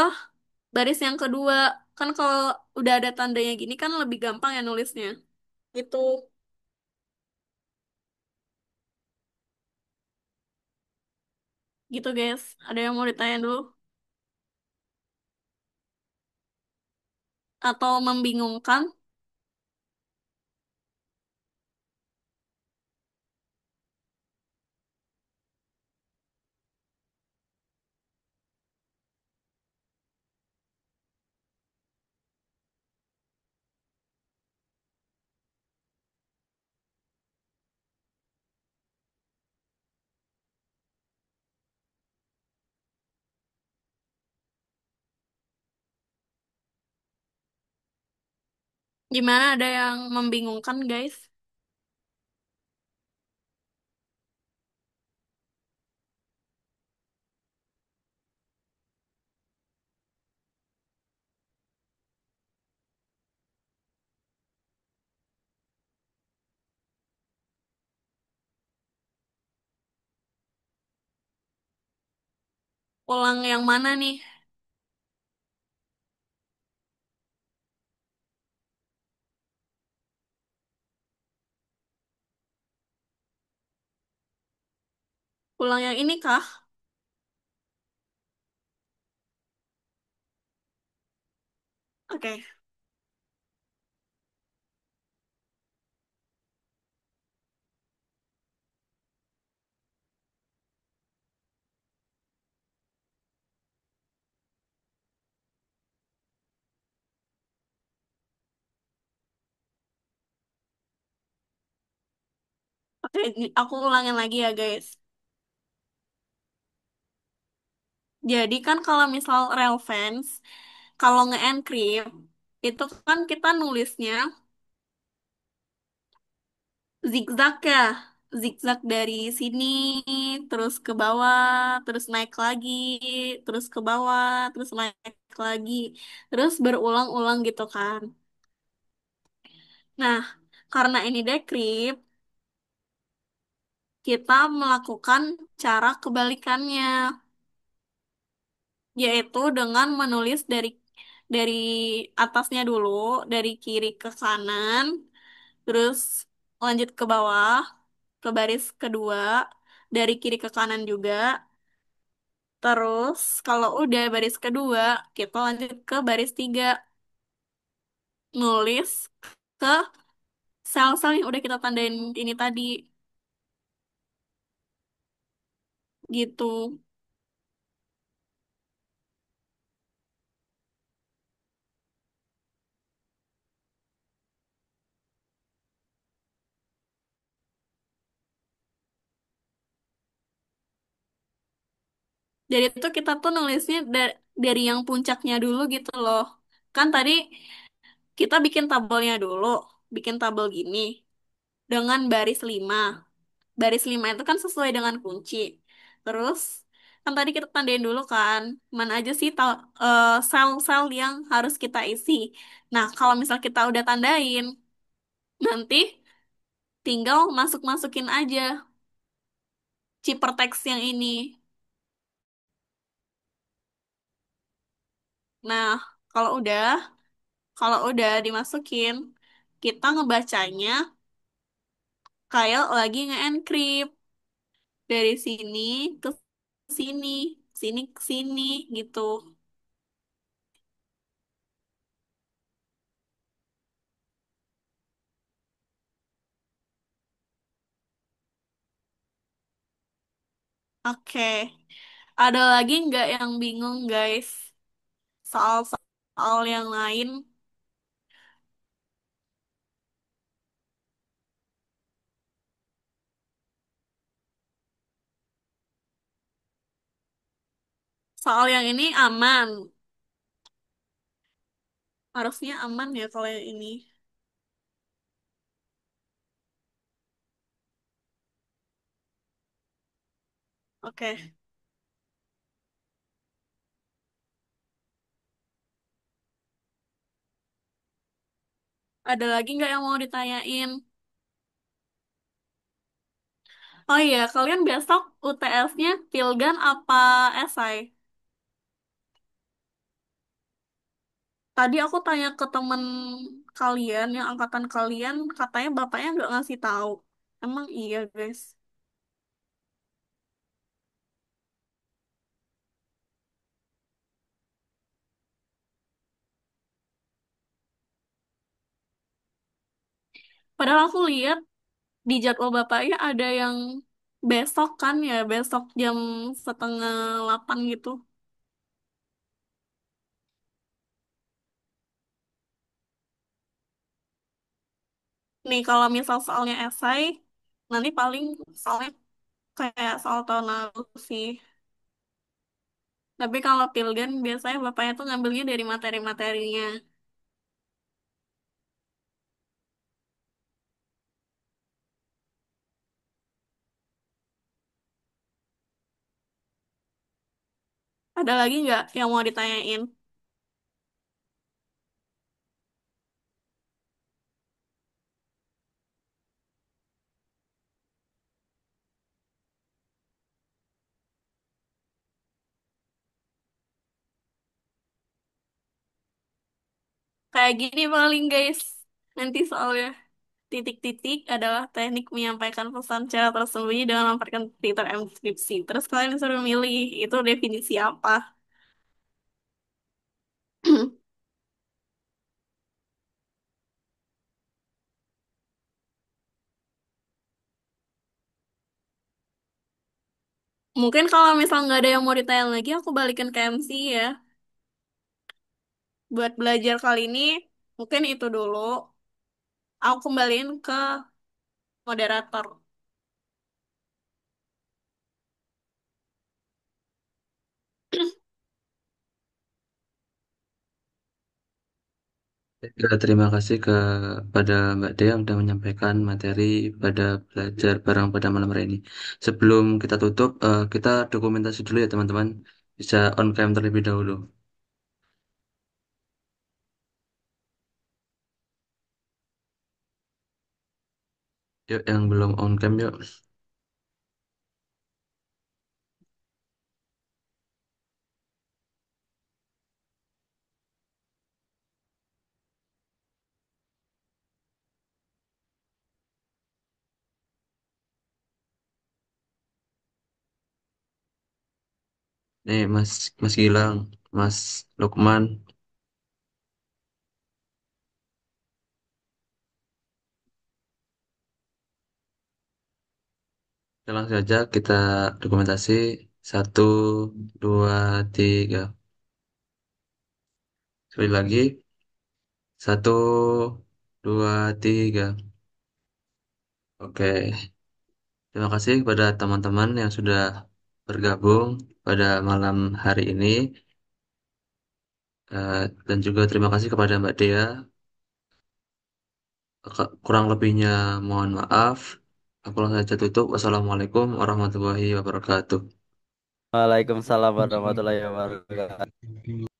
baris yang kedua. Kan kalau udah ada tandanya gini kan lebih gampang ya nulisnya. Gitu, gitu guys. Ada yang mau ditanya dulu? Atau membingungkan? Gimana ada yang membingungkan guys? Ulang yang mana nih? Ulang yang ini kah? Oke. Oke, aku ulangin lagi ya guys. Jadi kan kalau misal relevance, kalau nge-encrypt, itu kan kita nulisnya zigzag ya. Zigzag dari sini, terus ke bawah, terus naik lagi, terus ke bawah, terus naik lagi. Terus berulang-ulang gitu kan. Nah, karena ini decrypt, kita melakukan cara kebalikannya, yaitu dengan menulis dari atasnya dulu, dari kiri ke kanan, terus lanjut ke bawah, ke baris kedua, dari kiri ke kanan juga. Terus kalau udah baris kedua, kita lanjut ke baris tiga, nulis ke sel-sel yang udah kita tandain ini tadi, gitu. Jadi itu kita tuh nulisnya dari yang puncaknya dulu gitu loh. Kan tadi kita bikin tabelnya dulu, bikin tabel gini dengan baris 5. Baris 5 itu kan sesuai dengan kunci. Terus kan tadi kita tandain dulu kan, mana aja sih sel-sel yang harus kita isi. Nah, kalau misal kita udah tandain, nanti tinggal masuk-masukin aja cippertext yang ini. Nah, kalau udah, kalau udah dimasukin, kita ngebacanya kayak lagi nge-encrypt dari sini ke sini, sini ke sini gitu. Oke, ada lagi nggak yang bingung guys? Soal-soal yang lain, soal yang ini aman. Harusnya aman ya kalau yang ini. Oke, ada lagi nggak yang mau ditanyain? Oh iya, kalian besok UTS-nya Pilgan apa esai? Tadi aku tanya ke temen kalian, yang angkatan kalian, katanya bapaknya nggak ngasih tahu. Emang iya, guys? Padahal aku lihat di jadwal bapaknya ada yang besok kan ya, besok jam 7:30 gitu. Nih, kalau misal soalnya esai, nanti paling soalnya kayak soal tahun lalu sih. Tapi kalau Pilgan, biasanya bapaknya tuh ngambilnya dari materi-materinya. Ada lagi nggak yang mau ditanyain? Kayak gini paling guys. Nanti soalnya titik-titik adalah teknik menyampaikan pesan secara tersembunyi dengan memanfaatkan fitur enkripsi. Terus kalian disuruh milih itu definisi apa. Mungkin kalau misal nggak ada yang mau ditanya lagi, aku balikin ke MC ya. Buat belajar kali ini, mungkin itu dulu. Aku kembaliin ke moderator. Ya, terima kasih kepada Mbak Dea yang sudah menyampaikan materi pada belajar bareng pada malam hari ini. Sebelum kita tutup, kita dokumentasi dulu ya teman-teman. Bisa on cam terlebih dahulu. Yuk, yang belum on cam yuk. Nih Mas Mas Gilang, Mas Lukman, langsung saja kita dokumentasi. Satu, dua, tiga. Sekali lagi. Satu, dua, tiga. Oke. Terima kasih kepada teman-teman yang sudah bergabung pada malam hari ini. Dan juga terima kasih kepada Mbak Dea. Kurang lebihnya mohon maaf. Aku langsung saja tutup. Wassalamualaikum warahmatullahi wabarakatuh. Waalaikumsalam warahmatullahi wabarakatuh.